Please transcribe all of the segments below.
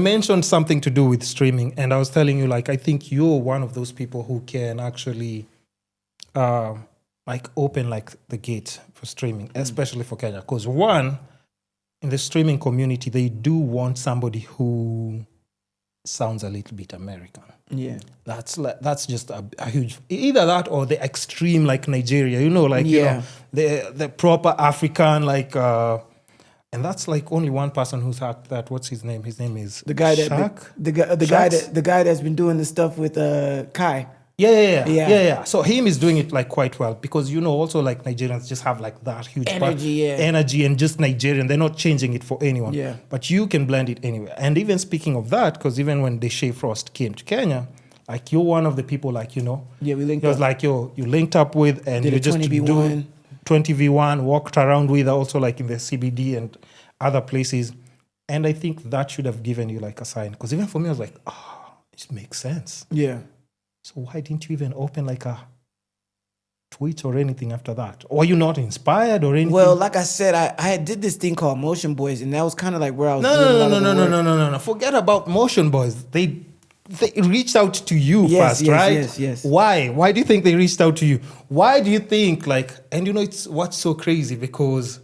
mentioned something to do with streaming, and I was telling you, like, I think you're one of those people who can actually like open like the gate for streaming, especially for Kenya. Because one, in the streaming community, they do want somebody who sounds a little bit American. Yeah. That's just a huge, either that or the extreme like Nigeria, you know, like you know, the proper African like and that's like only one person who's hacked that. What's his name? His name is the guy that Shaq? the guy that's been doing the stuff with Kai. Yeah. So him is doing it like quite well because you know also like Nigerians just have like that huge energy and just Nigerian. They're not changing it for anyone. Yeah. But you can blend it anywhere. And even speaking of that, because even when Deshae Frost came to Kenya, like you're one of the people like you know. Yeah, we linked up. It was up. like you linked up with and you just 20v1, walked around with also like in the CBD and other places. And I think that should have given you like a sign. Because even for me, I was like, it makes sense. Yeah. So why didn't you even open like a tweet or anything after that? Or are you not inspired or anything? Well, like I said, I did this thing called Motion Boys, and that was kind of like where I was No. Forget about Motion Boys. They reached out to you first, right? Yes. Why? Why do you think they reached out to you? Why do you think like, and you know, it's what's so crazy because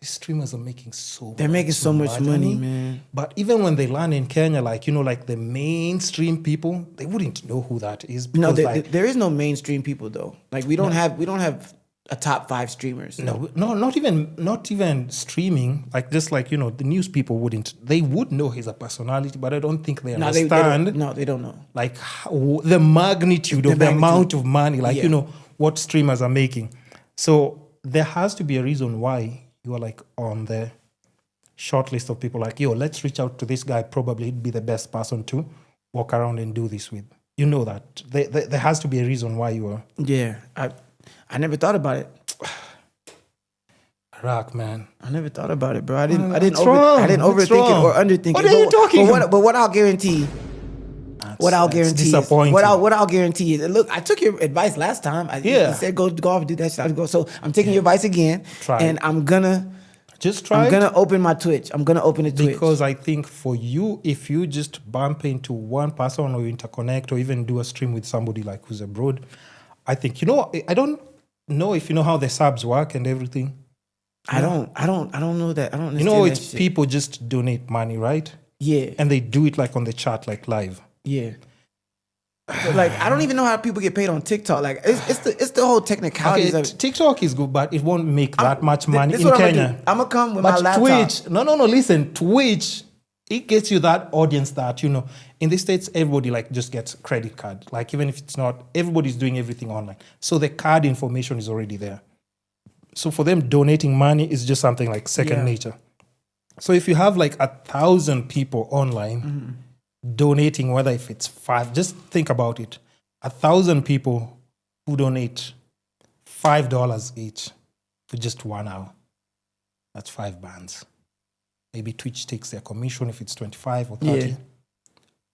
these streamers are making They're making so much money, man. But even when they land in Kenya, like, you know, like the mainstream people, they wouldn't know who that is. No, there is no mainstream people though. Like we don't have a top 5 streamers. No, not even streaming. Like just like, you know, the news people they would know he's a personality, but I don't think they understand. They don't know. Like the magnitude of the amount of money, like, you know, what streamers are making. So there has to be a reason why you are like on the short list of people like, yo, let's reach out to this guy. Probably he'd be the best person to walk around and do this with. You know that. There has to be a reason why you are. Yeah. I never thought about it. Barak, man. I never thought about it, bro. I didn't overthink it or underthink it. What are you talking about? But what I'll guarantee... What I'll guarantee is, look, I took your advice last time. You said go off and do that shit. So I'm taking your advice again. And I'm gonna open my Twitch. I'm gonna open a Twitch. Because I think for you, if you just bump into one person or interconnect or even do a stream with somebody like who's abroad, I think, you know, I don't know if you know how the subs work and everything. I don't know that. I don't understand. You know, it's people just donate money, right? Yeah. And they do it like on the chat, like live. Yeah. Like I don't even know how people get paid on TikTok. Like it's the whole technicalities of it. TikTok is good, but it won't make that much money in Kenya. I'm gonna come with my laptop. Twitch, no. Listen, Twitch, it gets you that audience that, you know, in the States, everybody like just gets a credit card. Like even if it's not, everybody's doing everything online. So the card information is already there. So for them, donating money is just something like second nature. So if you have like 1,000 people online donating, whether if it's 5, just think about it. 1,000 people who donate $5 each for just 1 hour. That's 5 bands. Maybe Twitch takes their commission if it's 25 or 30. Yeah.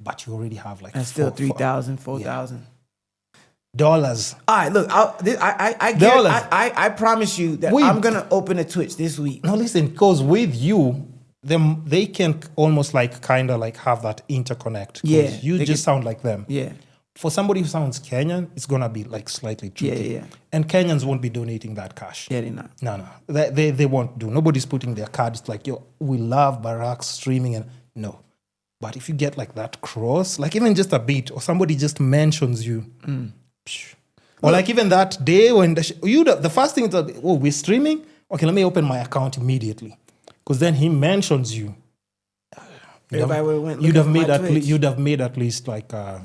But you already have like... And still 3,000, 4,000. Dollars. All right, look, I promise you that I'm going to open a Twitch this week. No, listen, because with you, they can almost like kind of like have that interconnect. Yeah. You just sound like them. Yeah. For somebody who sounds Kenyan, it's going to be like slightly tricky. Yeah. And Kenyans won't be donating that cash. Yeah, they're not. No. They won't do. Nobody's putting their cards like, yo, we love Barak streaming. And no. But if you get like that cross, like even just a bit, or somebody just mentions you, or like even that day when the first thing is, oh, we're streaming? Okay, let me open my account immediately. Because then he mentions you. You'd have made at least like 30K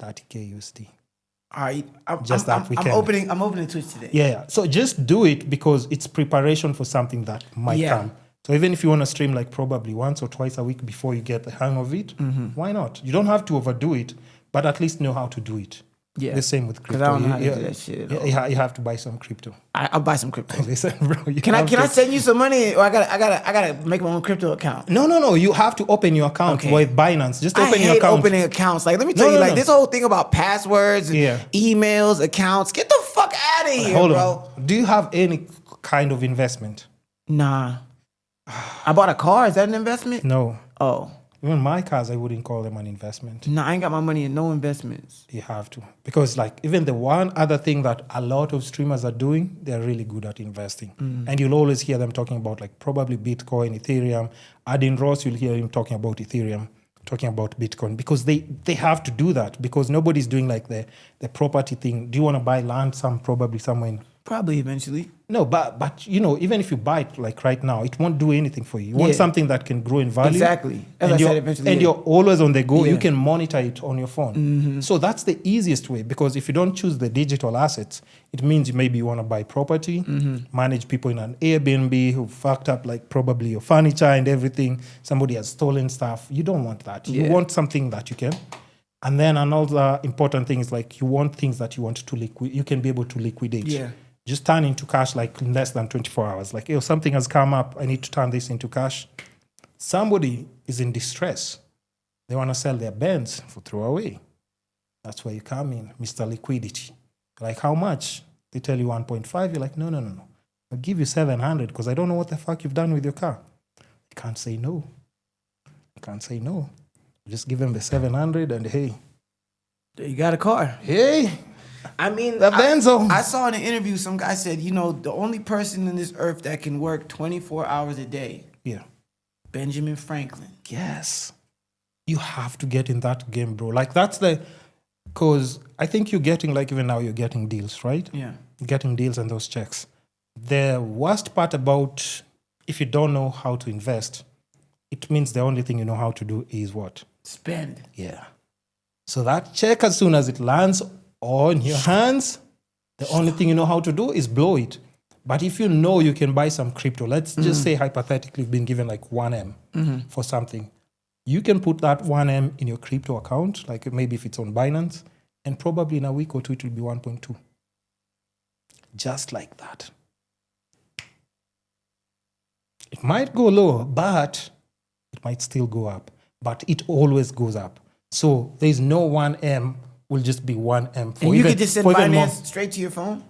USD. All right, I'm opening Twitch today. Yeah. So just do it because it's preparation for something that might come. So even if you want to stream like probably once or twice a week before you get the hang of it, why not? You don't have to overdo it, but at least know how to do it. Yeah. The same with crypto. Because I don't know how to do that shit at all. You have to buy some crypto. I'll buy some crypto. Listen, bro. Can I send you some money, or I gotta make my own crypto account? No. You have to open your account with Binance. Just open your account. I hate opening accounts. Like, let me tell you, this whole thing about passwords, and emails, accounts. Get the fuck out of here, bro. Do you have any kind of investment? Nah. I bought a car. Is that an investment? No. Oh. Even my cars, I wouldn't call them an investment. No, I ain't got my money in no investments. You have to. Because like even the one other thing that a lot of streamers are doing, they're really good at investing. And you'll always hear them talking about like probably Bitcoin, Ethereum. Adin Ross, you'll hear him talking about Ethereum, talking about Bitcoin, because they have to do that because nobody's doing like the property thing. Do you want to buy land probably somewhere in? Probably eventually. No, but you know, even if you buy it like right now, it won't do anything for you. You want something that can grow in value. Exactly. As I said, eventually. And you're always on the go. You can monitor it on your phone. So that's the easiest way, because if you don't choose the digital assets, it means maybe you want to buy property, manage people in an Airbnb who fucked up like probably your furniture and everything. Somebody has stolen stuff. You don't want that. You want something that you can. And then another important thing is like you want things that you want to you can be able to liquidate. Yeah. Just turn into cash like in less than 24 hours. Like, something has come up, I need to turn this into cash. Somebody is in distress. They want to sell their Benz for throwaway. That's where you come in, Mr. Liquidity. Like, how much? They tell you 1.5. You're like, no. I'll give you 700 because I don't know what the fuck you've done with your car. You can't say no. Just give them the 700 and hey. You got a car. Hey. I mean, the Benzo. I saw in an interview some guy said, you know, the only person in this earth that can work 24 hours a day. Yeah. Benjamin Franklin. Yes. You have to get in that game, bro. Like because I think you're getting, like even now you're getting deals, right? Yeah. You're getting deals and those checks. The worst part about if you don't know how to invest, it means the only thing you know how to do is what? Spend. Yeah. So that check, as soon as it lands on your hands, the only thing you know how to do is blow it. But if you know you can buy some crypto, let's just say hypothetically you've been given like 1M for something. You can put that 1M in your crypto account, like maybe if it's on Binance, and probably in a week or two it will be 1.2. Just like that. It might go low, but it might still go up. But it always goes up. So there's no 1M will just be 1M. And you could just send Binance straight to your phone?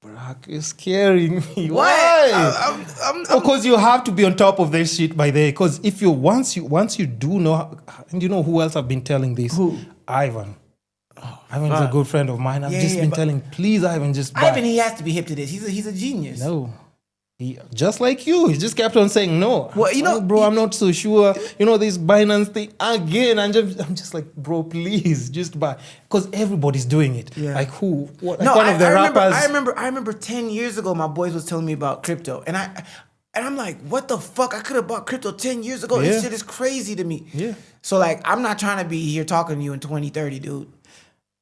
Barak is scaring me. What? Why? Because you have to be on top of this shit by there. Because if you once you do know, and you know who else I've been telling this? Who? Ivan. Ivan's a good friend of mine. I've just been telling, please, Ivan, just buy. Ivan, he has to be hip to this. He's a genius. No. He, just like you, he just kept on saying no. Well, you know, bro, I'm not so sure. You know, this Binance thing again. I'm just like, bro, please, just buy. Because everybody's doing it. Yeah. Like who? What? Like no, one of the rappers. I remember 10 years ago, my boys was telling me about crypto. And I'm like, what the fuck? I could have bought crypto 10 years ago. This shit is crazy to me. Yeah. So like, I'm not trying to be here talking to you in 2030, dude.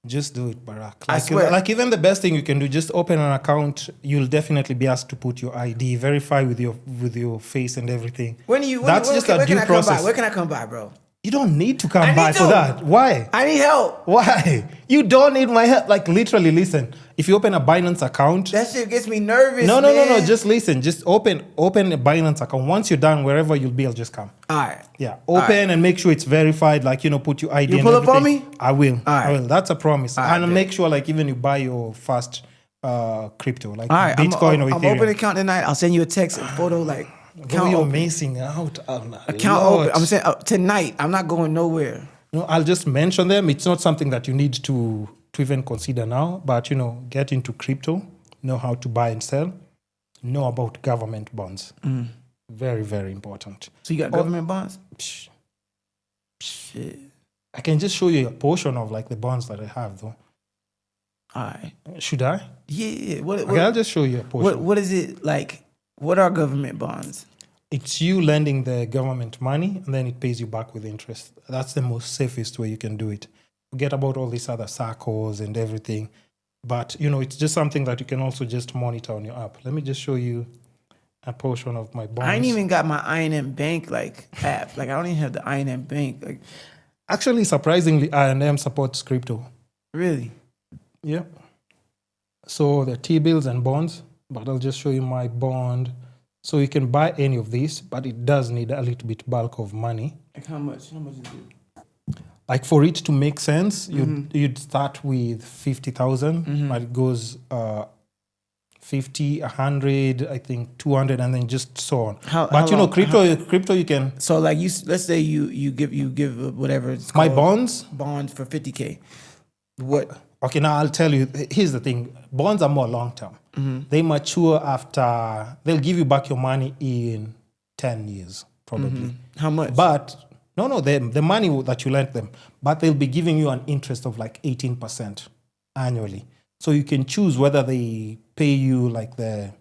Just do it, Barak. I swear. Like even the best thing you can do, just open an account. You'll definitely be asked to put your ID, verify with your face and everything. That's just a due process. Where can I come by, bro? You don't need to come by for that. Why? I need help. Why? You don't need my help. Like literally, listen. If you open a Binance account, that shit gets me nervous. No. Just listen. Just open a Binance account. Once you're done, wherever you'll be, I'll just come. All right. Yeah. Open and make sure it's verified. Like put your ID. You pull up on me? I will. All right. I will. That's a promise. Right, and make sure like even you buy your first crypto, like Bitcoin or Ethereum. I'm opening an account tonight. I'll send you a text, a photo, like. Account you're missing out. Account open. I'm saying tonight. I'm not going nowhere. No, I'll just mention them. It's not something that you need to even consider now. But get into crypto. Know how to buy and sell. Know about government bonds. Very, very important. So you got government bonds? Shit. I can just show you a portion of like the bonds that I have, though. All right. Should I? Yeah. Okay, I'll just show you a portion. What is it like? What are government bonds? It's you lending the government money and then it pays you back with interest. That's the most safest way you can do it. Forget about all these other SACCOs and everything. But, it's just something that you can also just monitor on your app. Let me just show you a portion of my bonds. I ain't even got my I&M Bank app. Like I don't even have the I&M Bank. Like, actually, surprisingly, I&M supports crypto. Really? Yeah. So the T-bills and bonds. But I'll just show you my bond. So you can buy any of these, but it does need a little bit bulk of money. Like how much? How much is it? Like for it to make sense, you'd start with 50,000, but it goes 50, 100, I think 200, and then just so on. Crypto you can. So like let's say you give whatever it's my called, bonds for $50K. What? Okay, now I'll tell you. Here's the thing: bonds are more long term. Mm-hmm. They mature after. They'll give you back your money in 10 years, probably. Mm-hmm. How much? But no, the money that you lent them, but they'll be giving you an interest of like 18% annually. So you can choose whether they pay you like the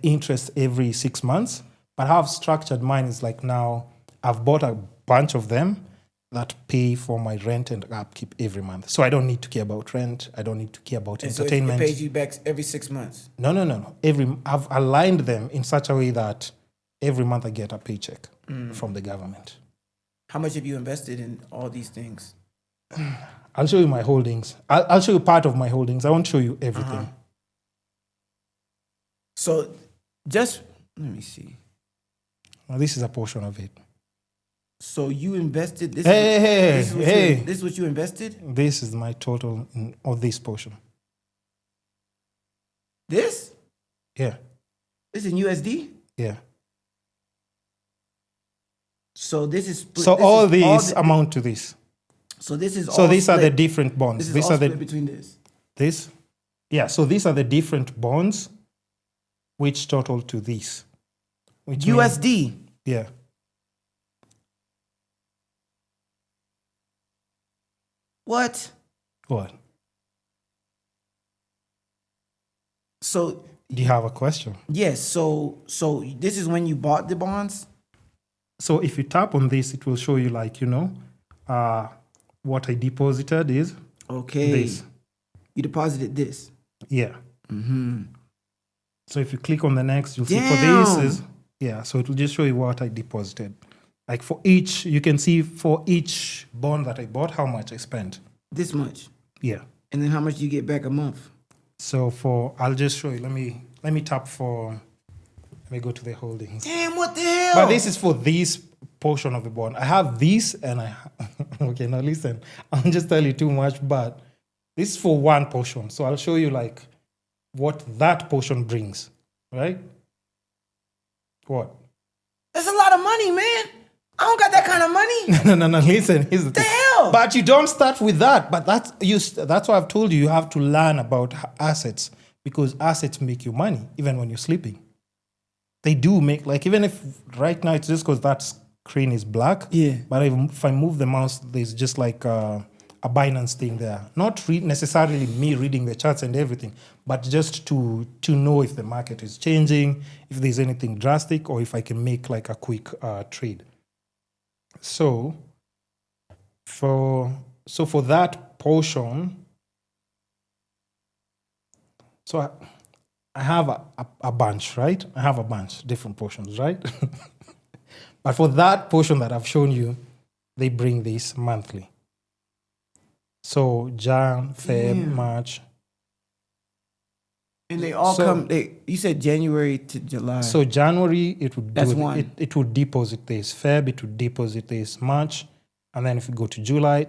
interest every 6 months. But how I've structured mine is like now I've bought a bunch of them that pay for my rent and upkeep every month. So I don't need to care about rent. I don't need to care about entertainment. So it pays you back every 6 months? No. I've aligned them in such a way that every month I get a paycheck from the government. How much have you invested in all these things? I'll show you my holdings. I'll show you part of my holdings. I won't show you everything. Uh-huh. So just, let me see. Well, this is a portion of it. So you invested this? This is what you invested? This is my total of this portion. This? Yeah. This is in USD? Yeah. So this is... all these amount to this. So this is So these are the different bonds. These are split between this? This? Yeah, so these are the different bonds which total to this. Which USD? Yeah. What? So... Do you have a question? Yes. So this is when you bought the bonds? So if you tap on this, it will show you like, what I deposited is this. You deposited this? Yeah. Mm-hmm. So if you click on the next, you'll see for this is, so it will just show you what I deposited. Like for each, you can see for each bond that I bought, how much I spent. This much? Yeah. And then how much do you get back a month? So I'll just show you. Let me tap for, let me go to the holdings. Damn, what the hell? But this is for this portion of the bond. I have this and okay, now listen, I'll just tell you too much, but this is for one portion. So I'll show you like what that portion brings, right? What? That's a lot of money, man. I don't got that kind of money. No. Listen, here's the thing. Hell? But you don't start with that. But that's why I've told you have to learn about assets, because assets make you money even when you're sleeping. They do make, like, even if right now it's just because that screen is black. Yeah. But if I move the mouse, there's just like a Binance thing there. Not necessarily me reading the charts and everything, but just to know if the market is changing, if there's anything drastic, or if I can make like a quick trade. So for that portion, so I have a bunch, right? I have a bunch, different portions, right? But for that portion that I've shown you, they bring this monthly. So Jan, Feb, March. And they all come, you said January to July. So January, it would That's one. It would deposit this. Feb, it would deposit this. March, and then if you go to July,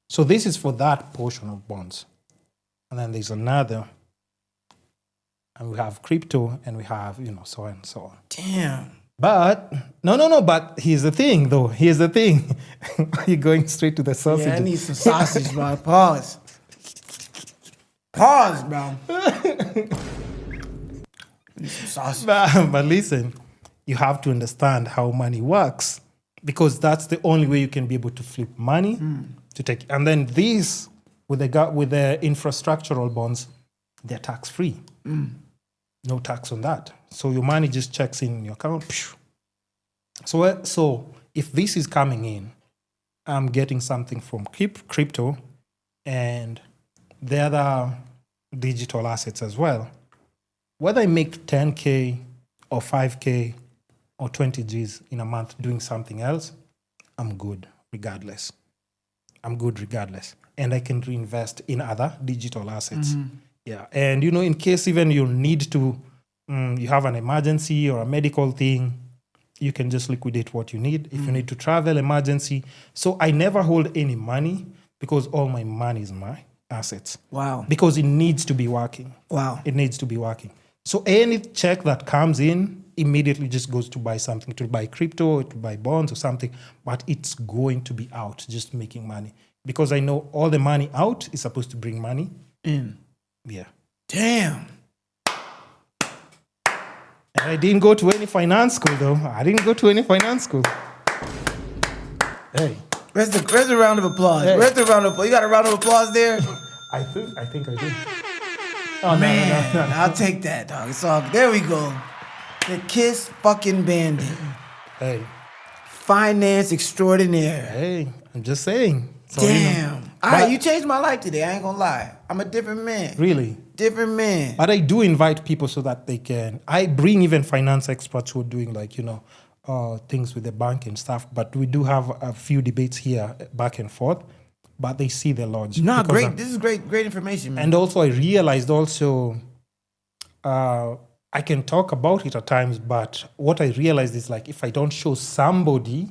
So this is for that portion of bonds. And then there's another. And we have crypto, and we have, so on and so on. Damn. But, no, but here's the thing, though. Here's the thing. You're going straight to the sausage. Yeah, I need some sausage, bro. Pause, bro. Sausage. But listen, you have to understand how money works, because that's the only way you can be able to flip money to take. And then these, with the infrastructural bonds, they're tax-free. No tax on that. So your money just checks in your account. So if this is coming in, I'm getting something from crypto and the other digital assets as well. Whether I make 10K or 5K or 20 Gs in a month doing something else, I'm good regardless. And I can reinvest in other digital assets. Mm-hmm. Yeah. And, in case even you need to, you have an emergency or a medical thing, you can just liquidate what you need. If you need to travel, emergency. So I never hold any money, because all my money is assets. Wow. Because it needs to be working. Wow. It needs to be working. So any check that comes in immediately just goes to buy something, to buy crypto, to buy bonds or something, but it's going to be out just making money. Because I know all the money out is supposed to bring money in. Yeah. Damn. And I didn't go to any finance school though. Hey. Where's the round of applause? Hey. Where's the round of applause? You got a round of applause there? I think I do. Oh, man, no. I'll take that, dog. It's all. There we go. The Kiss fucking Bandit. Hey. Finance extraordinaire. Hey, I'm just saying. So, damn. You changed my life today. I ain't gonna lie. I'm a different man. Really? Different man. But I do invite people so that they can. I bring even finance experts who are doing things with the bank and stuff. But we do have a few debates here back and forth. But they see the logic. No, great. This is great information, man. And also, I realized I can talk about it at times, but what I realized is like if I don't show somebody,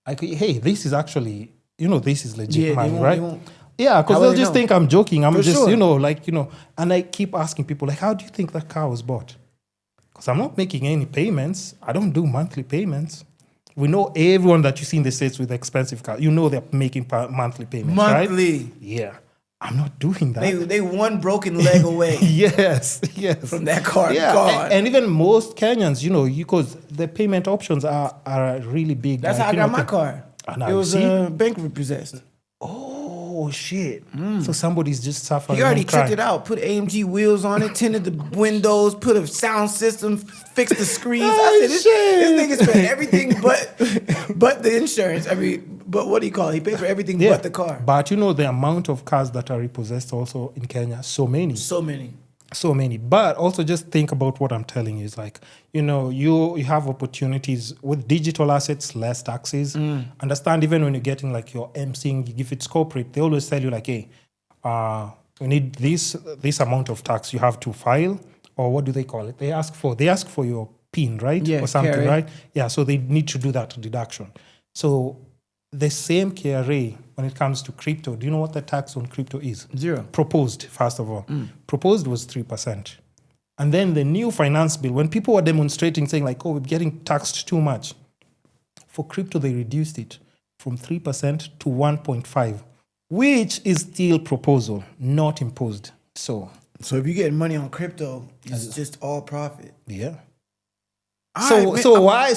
hey, this is actually, this is legit money, right? Yeah, because they'll just think I'm joking. I'm just, sure. And I keep asking people, like, how do you think that car was bought? Because I'm not making any payments. I don't do monthly payments. We know everyone that you see in the States with expensive cars, they're making monthly payments, monthly. Right? Yeah. I'm not doing that. They one broken leg away. yes. From that car. Yeah. And even most Kenyans, because the payment options are really big. That's how I got my car. It was bank repossessed. Oh, shit. So somebody's just suffering. He already checked it out, put AMG wheels on it, tinted the windows, put a sound system, fixed the screens. I said, this nigga spent everything but the insurance. But what do you call it? He paid for everything but the car. But the amount of cars that are repossessed also in Kenya, so many. But also just think about what I'm telling you. It's like, you have opportunities with digital assets, less taxes. Understand even when you're getting like your emceeing, if it's corporate, they always tell you like, hey, we need this amount of tax you have to file, or what do they call it? They ask for your PIN, right? Yeah, or something, KRA. right? Yeah, so they need to do that deduction. So the same KRA when it comes to crypto, do you know what the tax on crypto is? 0. Proposed, first of all. Proposed was 3%. And then the new finance bill, when people were demonstrating, saying like, we're getting taxed too much. For crypto, they reduced it from 3% to 1.5%, which is still proposal, not imposed. So if you get money on crypto, it's just all profit. Yeah. Why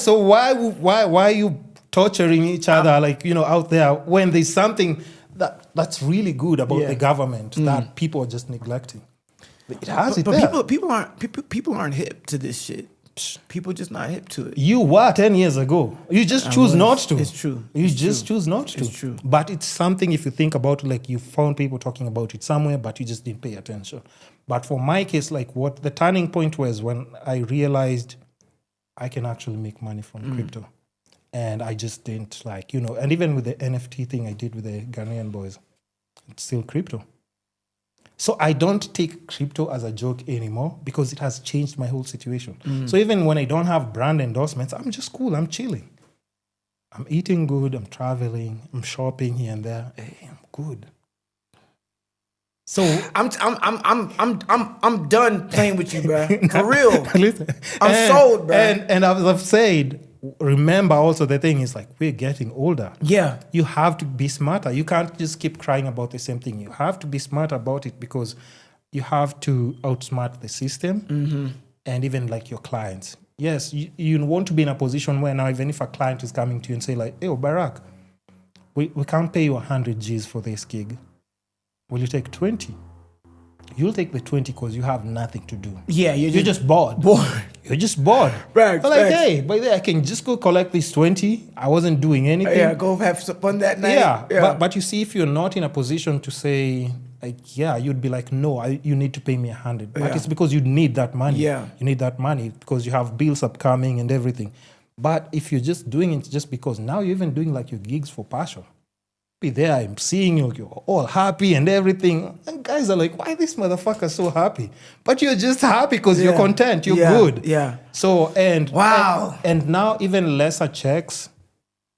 are you torturing each other out there when there's something that's really good about the government that people are just neglecting? It has it there. People aren't hip to this shit. People just not hip to it. You were 10 years ago. You just choose not to. It's true. Choose not to. It's true. But it's something, if you think about it, like you found people talking about it somewhere, but you just didn't pay attention. But for my case, like what the turning point was when I realized I can actually make money from crypto. And I just didn't and even with the NFT thing I did with the Ghanaian boys, it's still crypto. So I don't take crypto as a joke anymore because it has changed my whole situation. So even when I don't have brand endorsements, I'm just cool. I'm chilling. I'm eating good. I'm traveling. I'm shopping here and there. Hey, I'm good. So I'm done playing with you, bro. For real. I'm sold, bro. And as I've said, remember also the thing is like we're getting older. Yeah. You have to be smarter. You can't just keep crying about the same thing. You have to be smart about it because you have to outsmart the system and even like your clients. Yes, you want to be in a position where now even if a client is coming to you and say like, hey, Barak, we can't pay you 100 G's for this gig. Will you take 20? You'll take the 20 because you have nothing to do. Yeah, you're just bored. You're just bored. Right. Hey, by the way, I can just go collect this 20. I wasn't doing anything. Yeah, go have some fun that night. Yeah. But you see, if you're not in a position to say, like, you'd be like, no, you need to pay me 100. But it's because you need that money. Yeah. You need that money because you have bills upcoming and everything. But if you're just doing it just because now you're even doing like your gigs for passion. Be there, I'm seeing you, you're all happy and everything. And guys are like, why this motherfucker so happy? But you're just happy because you're content, you're good. Yeah. So, wow. And now even lesser checks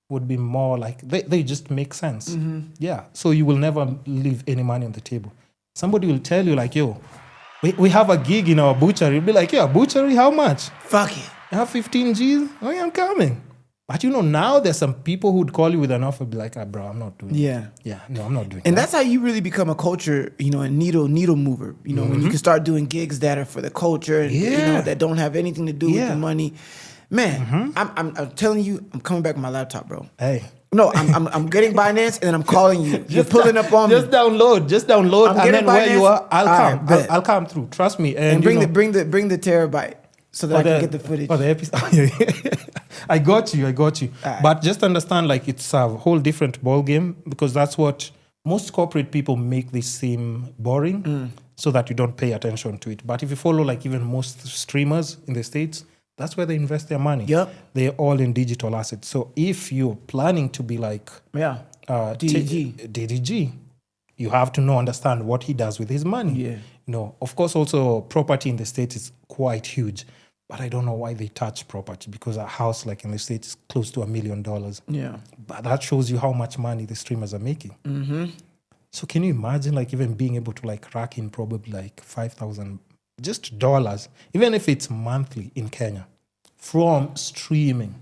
would be more like, they just make sense. Yeah. So you will never leave any money on the table. somebody will tell you like, yo, we have a gig in our butchery. You'll be like, yeah, butchery, how much? Fuck it. I have 15 G's. Oh yeah, I'm coming. But now there's some people who'd call you with an offer, be like, bro, I'm not doing it. Yeah, no, I'm not doing it. And that's how you really become a culture, a needle mover. When you can start doing gigs that are for the culture and that don't have anything to do with the money. Man, I'm telling you, I'm coming back with my laptop, bro. Hey. No, I'm getting Binance and then I'm calling you. You're pulling up on me. Just download, and then Binance, where you are, I'll come through. Trust me. And bring the terabyte so that I can get the footage. For the episode. I got you. Right. But just understand, like, it's a whole different ball game, because that's what most corporate people make this seem boring, so that you don't pay attention to it. But if you follow, like, even most streamers in the States, that's where they invest their money. Yep. They're all in digital assets. So if you're planning to be like DDG, you have to understand what he does with his money. Yeah. Of course, also property in the States is quite huge. But I don't know why they touch property, because a house like in the States is close to $1 million. Yeah. But that shows you how much money the streamers are making. Mm-hmm. So can you imagine, like, even being able to, like, rack in probably like $5,000 just dollars, even if it's monthly in Kenya, from streaming?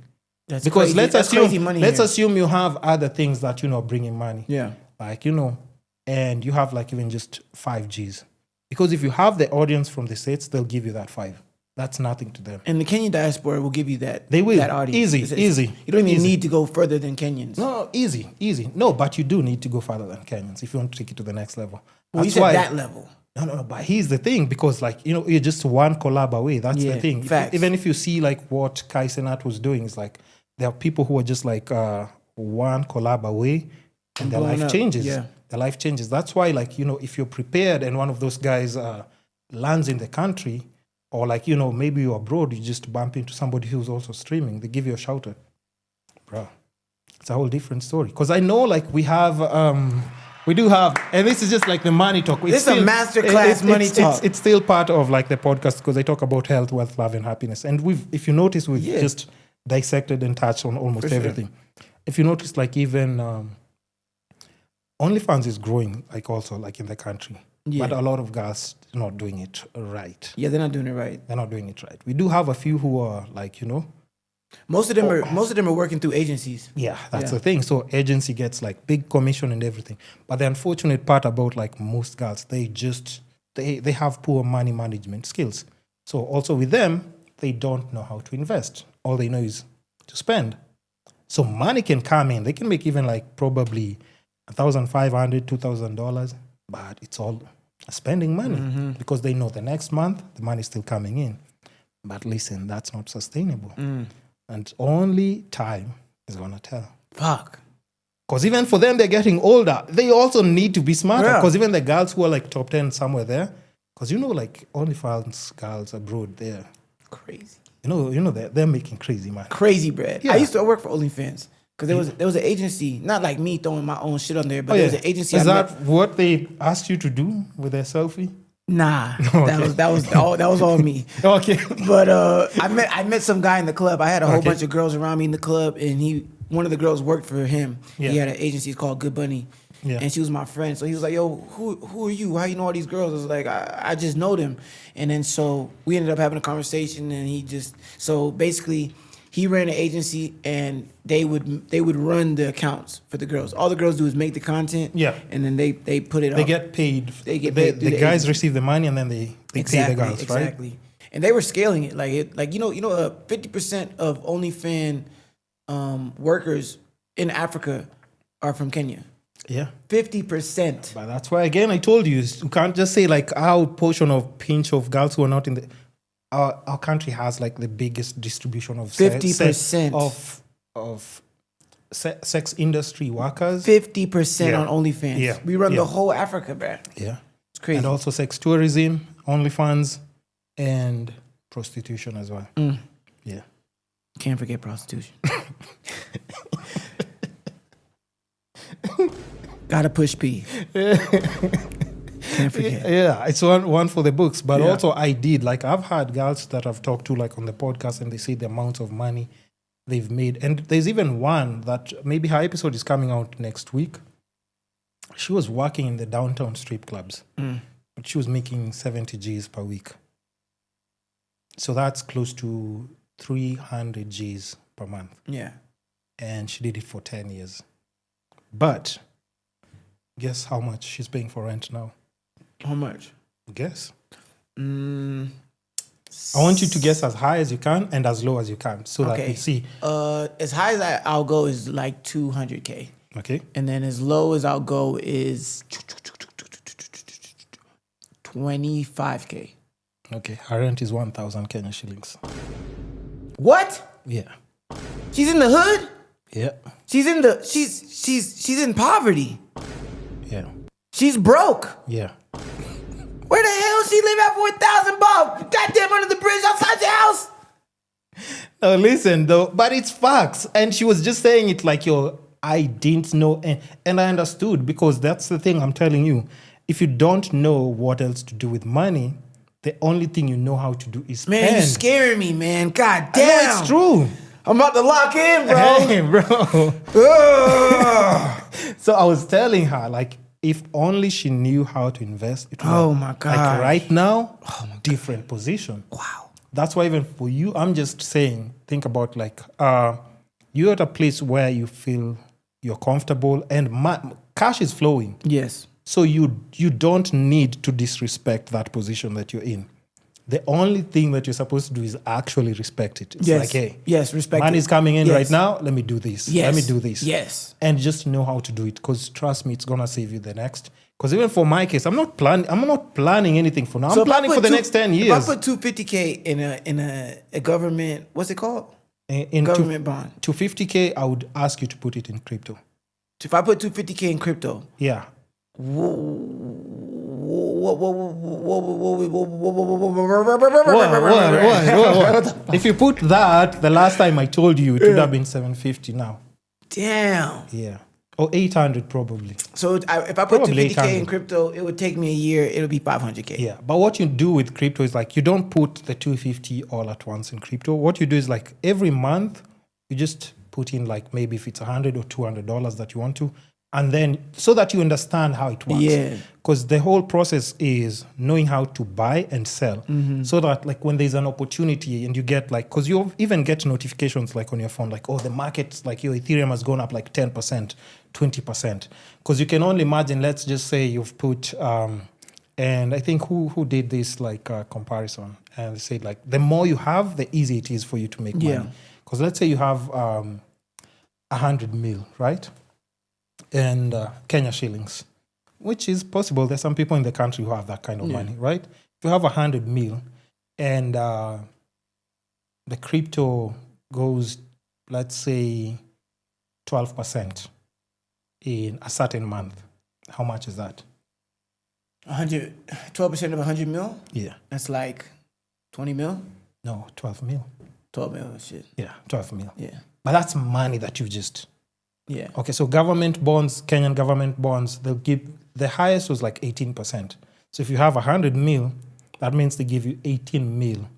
That's because crazy. Let's assume you have other things that bringing money. Yeah. Like and you have like even just 5 G's. Because if you have the audience from the States, they'll give you that 5. That's nothing to them. And the Kenyan diaspora will give you that. They will. That audience. Easy. You don't even need to go further than Kenyans. No, easy. No, but you do need to go further than Kenyans if you want to take it to the next level. Well, you said that level. No. But here's the thing, because like, you're just one collab away. That's the thing. Even if you see like what Kai Cenat was doing, it's like there are people who are just like one collab away, and their life changes. Yeah. Their life changes. That's why, like, if you're prepared and one of those guys lands in the country, or like, maybe you're abroad, you just bump into somebody who's also streaming, they give you a shout out. Bro, it's a whole different story. Because I know, like, we do have, and this is just like the money talk. This is a masterclass money talk. It's still part of like the podcast, because I talk about health, wealth, love, and happiness. And if you notice, we've just dissected and touched on almost everything. Sure. If you notice, like, even OnlyFans is growing, like, also like in the country. Yeah. But a lot of guys are not doing it right. Yeah, they're not doing it right. They're not doing it right. We do have a few who are like, Most of them are working through agencies. Yeah, that's the thing. So agency gets like big commission and everything. But the unfortunate part about like most girls, they have poor money management skills. So also with them, they don't know how to invest. All they know is to spend. So money can come in. They can make even like probably $1,500, $2,000. But it's all spending money because they know the next month the money is still coming in. But listen, that's not sustainable. And only time is going to tell. Fuck. Because even for them, they're getting older. They also need to be smarter. Because even the girls who are like top 10 somewhere there, because like OnlyFans girls abroad, they're crazy. They're making crazy money. Crazy bread. Yeah. I used to work for OnlyFans. Because there was an agency, not like me throwing my own shit on there, but there was an agency. Is that what they asked you to do with their selfie? Nah, that was all me. Okay, but I met some guy in the club. I had a whole bunch of girls around me in the club, and one of the girls worked for him. Yeah. He had an agency called Good Bunny, and she was my friend. So he was like, "Yo, who are you? How you know all these girls?" I was like, "I just know them." And then so we ended up having a conversation, and basically. He ran an agency, and they would run the accounts for the girls. All the girls do is make the content, and then they put it. They get paid. They get paid. The guys receive the money, and then they pay the girls, right? Exactly. And they were scaling it, 50% of OnlyFans workers in Africa are from Kenya. Yeah, 50%. But that's why, again, I told you can't just say like our portion of pinch of girls who are not in the. Our country has like the biggest distribution of 50% of sex industry workers. 50% on OnlyFans. Yeah. We run the whole Africa, bro. Yeah. It's crazy. And also sex tourism, OnlyFans, and prostitution as well. Yeah. Can't forget prostitution. Gotta push P. Can't forget. Yeah, it's one for the books. But also I've had girls that I've talked to like on the podcast, and they say the amount of money they've made. And there's even one that maybe her episode is coming out next week. She was working in the downtown strip clubs. But she was making 70 G's per week. So that's close to 300 G's per month. Yeah. And she did it for 10 years. But guess how much she's paying for rent now? How much? Guess. I want you to guess as high as you can and as low as you can so that we see. As high as I'll go is like 200K. Okay. And then as low as I'll go is 25K. Okay. Her rent is 1,000 Kenya shillings. What? Yeah. She's in the hood? Yeah. She's in poverty. Yeah. She's broke. Yeah. Where the hell she live at for $1,000? Goddamn, under the bridge outside your house. No, listen though, but it's facts. And she was just saying it like, I didn't know. And I understood because that's the thing I'm telling you. If you don't know what else to do with money, the only thing you know how to do is spend. Man, you're scaring me, man. God damn. I know it's true. I'm about to lock in, bro. Hey, bro. So I was telling her, like, if only she knew how to invest. It was my God. Like right now, different position. Wow. That's why even for you, I'm just saying, think about like, you're at a place where you feel you're comfortable and cash is flowing. Yes. So you don't need to disrespect that position that you're in. The only thing that you're supposed to do is actually respect it. It's like, hey, respect money's coming in right now. Let me do this. Let me do this. Yes. And just know how to do it. Because trust me, it's gonna save you the next. Because even for my case, I'm not planning anything for now. I'm planning for the next 10 years. If I put $250K in a government, what's it called? In government bond. $250K, I would ask you to put it in crypto. So if I put $250K in crypto, yeah. If you put that, the last time I told you, it would have been 750 now. Damn. Yeah. Or 800 probably. So if I put $250K in crypto, it would take me a year. It'll be $500K. Yeah. But what you do with crypto is like, you don't put the 250 all at once in crypto. What you do is like every month, you just put in like maybe if it's $100 or $200 that you want to. And then so that you understand how it works. Yeah. Because the whole process is knowing how to buy and sell. So that like when there's an opportunity and you get like, because you even get notifications like on your phone, like, oh, the market, like your Ethereum has gone up like 10%, 20%. Because you can only imagine, let's just say you've put, and I think who did this like comparison and they said like, the more you have, the easier it is for you to make money. Because let's say you have 100 mil, right? And Kenya shillings, which is possible. There's some people in the country who have that kind of money, right? If you have 100 mil and the crypto goes, let's say, 12% in a certain month, how much is that? 12% of 100 mil? Yeah. That's like 20 mil? No, 12 mil. 12 mil, shit. Yeah, 12 mil. Yeah. But that's money that you just... Yeah. Okay, so government bonds, Kenyan government bonds, they'll give, the highest was like 18%. So if you have 100 mil, that means they give you 18 mil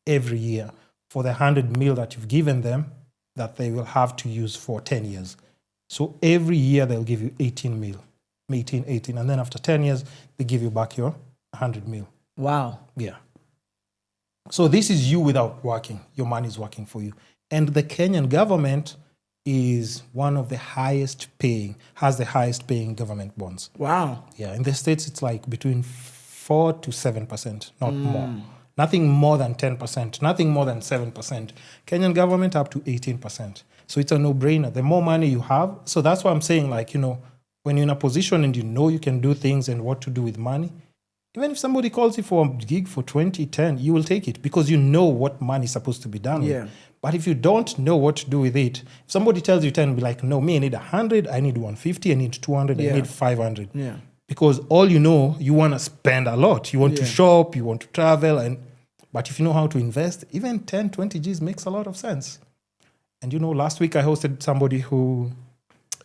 every year for the 100 mil that you've given them that they will have to use for 10 years. So every year they'll give you 18 mil, 18. And then after 10 years, they give you back your 100 mil. Wow. Yeah. So this is you without working. Your money is working for you. And the Kenyan government is one of the highest paying, has the highest paying government bonds. Wow. Yeah, in the States, it's like between 4 to 7%, not more. Nothing more than 10%, nothing more than 7%. Kenyan government up to 18%. So it's a no-brainer. The more money you have, so that's why I'm saying like, you know, when you're in a position and you know you can do things and what to do with money, even if somebody calls you for a gig for 2010, you will take it because you know what money is supposed to be done with. But if you don't know what to do with it, if somebody tells you 10, be like, no, me, I need 100, I need 150, I need 200, I need 500. Yeah. Because all you know, you want to spend a lot. You want to shop, you want to travel. But if you know how to invest, even 10, 20 Gs makes a lot of sense. And you know, last week I hosted somebody who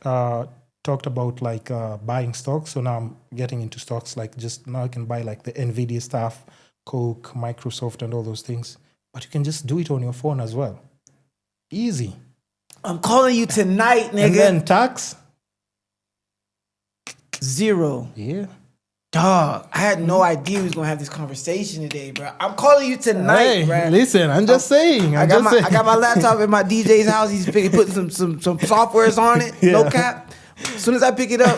talked about like buying stocks. So now I'm getting into stocks, like just now I can buy like the NVIDIA stuff, Coke, Microsoft and all those things. But you can just do it on your phone as well. Easy. I'm calling you tonight, nigga. And then tax. Zero. Yeah. Dog, I had no idea we was gonna have this conversation today, bro. I'm calling you tonight, bro. Listen, I'm just saying. I got my laptop in my DJ's house. He's putting some softwares on it. Yeah. No cap. As soon as I pick it up,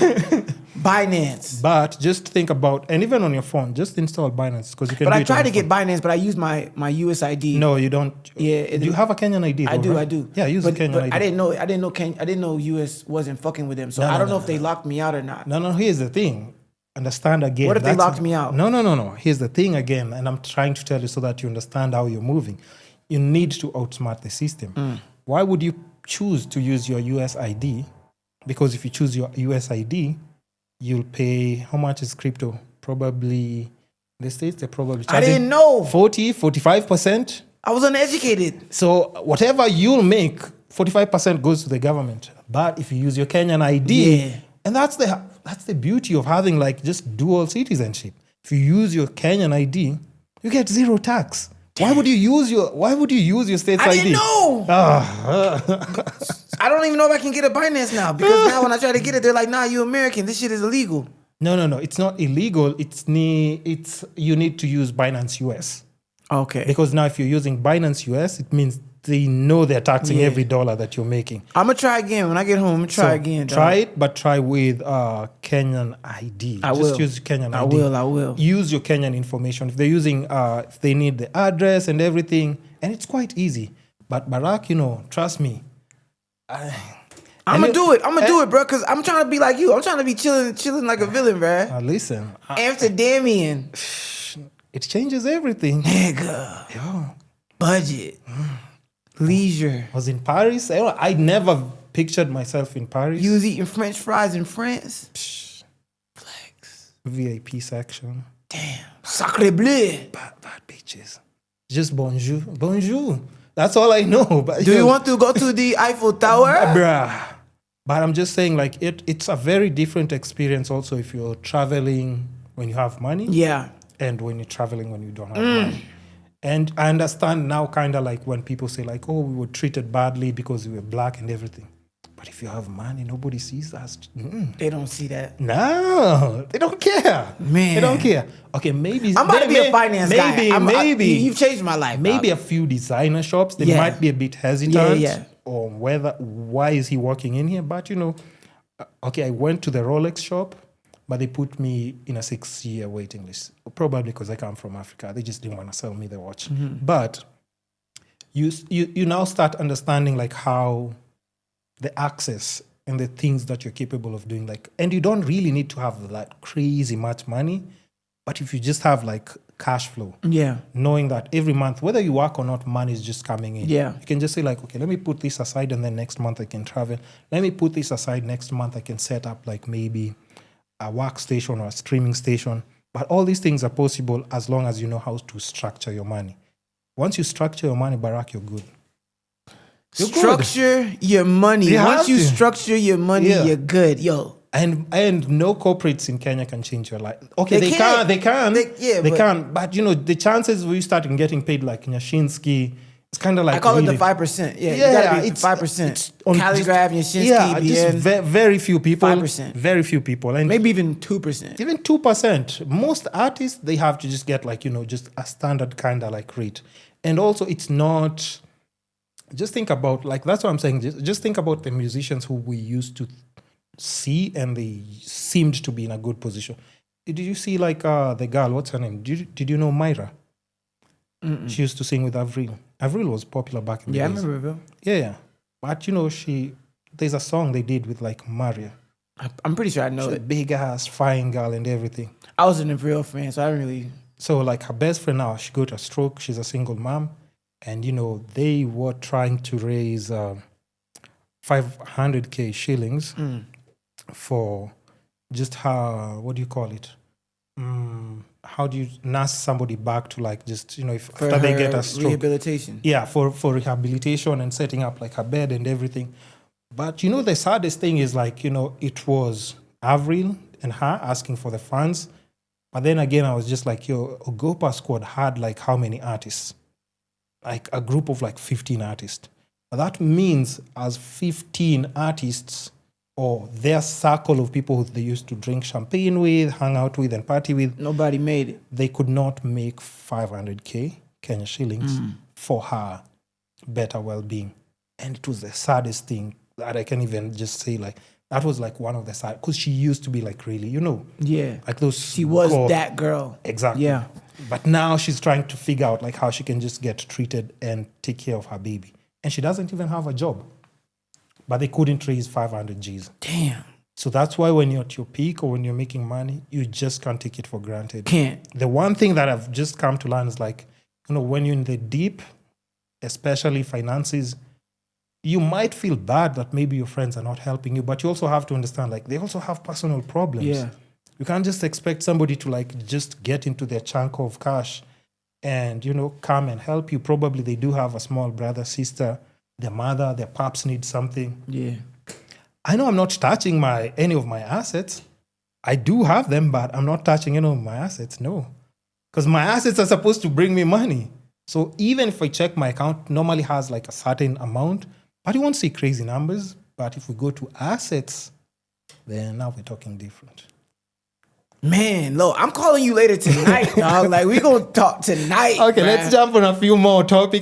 Binance. But just think about, and even on your phone, just install Binance because you can. But I tried to get Binance, but I use my US ID. No, you don't. Yeah, do you have a Kenyan ID? I do. Yeah, use a Kenyan ID. I didn't know US wasn't fucking with them, so I don't know if they locked me out or not. No. Here's the thing. Understand again. What if they locked me out? No. Here's the thing again, and I'm trying to tell you so that you understand how you're moving. You need to outsmart the system. Why would you choose to use your US ID? Because if you choose your US ID, you'll pay, how much is crypto? Probably, in the States, they're probably charging, I didn't know. 45%. I was uneducated. So whatever you'll make, 45% goes to the government. But if you use your Kenyan ID, and that's the beauty of having like just dual citizenship. If you use your Kenyan ID, you get zero tax. Why would you use your state's ID? I didn't know. I don't even know if I can get a Binance now because now when I try to get it, they're like, "Nah, you American. This shit is illegal." No. It's not illegal. It's you need to use Binance US. Okay. Because now if you're using Binance US, it means they know they're taxing every dollar that you're making. I'm going to try again. When I get home, I'm going to try again. Try it, but try with Kenyan ID. Just use Kenyan ID. I will. Use your Kenyan information. If they're using, if they need the address and everything, and it's quite easy. But Barak, trust me. I'm going to do it. I'm going to do it, bro, because I'm trying to be like you. I'm trying to be chilling like a villain, bro. Listen. Amsterdamian. It changes everything. Nigga. Yo. Budget. Leisure. I was in Paris. I never pictured myself in Paris. You was eating French fries in France? Flex. VIP section. Damn. Sacre bleu. Bad bitches. Just bonjour. Bonjour. That's all I know. But, Do you want to go to the Eiffel Tower? Bruh. But I'm just saying, like, it's a very different experience also if you're traveling when you have money. Yeah. And when you're traveling when you don't have money. And I understand now kind of like when people say like, oh, we were treated badly because we were black and everything. But if you have money, nobody sees us. They don't see that. No, they don't care. Man. They don't care. Okay, maybe. I'm about to be a finance guy. Maybe. You've changed my life. Maybe a few designer shops, they might be a bit hesitant on why is he working in here. But, okay, I went to the Rolex shop. But they put me in a 6-year waiting list. Probably because I come from Africa. They just didn't want to sell me the watch. But you now start understanding like how the access and the things that you're capable of doing. And you don't really need to have like crazy much money. But if you just have like cash flow, knowing that every month, whether you work or not, money is just coming in. Yeah. You can just say like, okay, let me put this aside and then next month I can travel. Let me put this aside next month I can set up like maybe a workstation or a streaming station. But all these things are possible as long as you know how to structure your money. Once you structure your money, Barak, you're good. Structure your money. Once you structure your money, you're good. Yo. And no corporates in Kenya can change your life. Okay, they can. But the chances of you starting getting paid like Nyashinsky, it's kind of like I call it the 5%. Yeah, you gotta be 5%. Calligraph, Nyashinsky, just very few people. 5%. Very few people. And maybe even 2%. Even 2%. Most artists, they have to just get like, just a standard kind of like rate. And also it's not, just think about like, that's what I'm saying. Just think about the musicians who we used to see and they seemed to be in a good position. Did you see like the girl, what's her name? Did you know Myra? Mm-mm. She used to sing with Avril. Avril was popular back in the days. Yeah, I remember Avril. Yeah. But there's a song they did with like Maria. I'm pretty sure I know She's it. A big ass, fine girl and everything. I was an Avril fan, so I didn't really... So like her best friend now, she got a stroke. She's a single mom. And they were trying to raise 500,000 shillings for just her, what do you call it? How do you nurse somebody back to like just, after they get a stroke. Rehabilitation. Yeah, for rehabilitation and setting up like her bed and everything. But the saddest thing is like, it was Avril and her asking for the funds. But then again, I was just like, Ogopa Squad had like how many artists? Like a group of like 15 artists. But that means as 15 artists, or their circle of people who they used to drink champagne with, hang out with, and party with. Nobody made it. They could not make 500K Kenya shillings for her better well-being. And it was the saddest thing that I can even just say, like, that was like one of the sad, because she used to be like really, yeah, like those. She was that girl. Exactly. Yeah. But now she's trying to figure out like how she can just get treated and take care of her baby. And she doesn't even have a job. But they couldn't raise 500 G's. Damn. So that's why when you're at your peak or when you're making money, you just can't take it for granted. Can't. The one thing that I've just come to learn is like, when you're in the deep, especially finances, you might feel bad that maybe your friends are not helping you, but you also have to understand, like, they also have personal problems. Yeah. You can't just expect somebody to, like, just get into their chunk of cash and, come and help you. Probably they do have a small brother, sister, their mother, their pops need something. Yeah. I know I'm not touching any of my assets. I do have them, but I'm not touching any of my assets, no. Because my assets are supposed to bring me money. So even if I check my account, normally has like a certain amount, but you won't see crazy numbers. But if we go to assets, then now we're talking different. Man, look, I'm calling you later tonight, dog. Like, we're going to talk tonight. Okay, let's jump on a few more topics.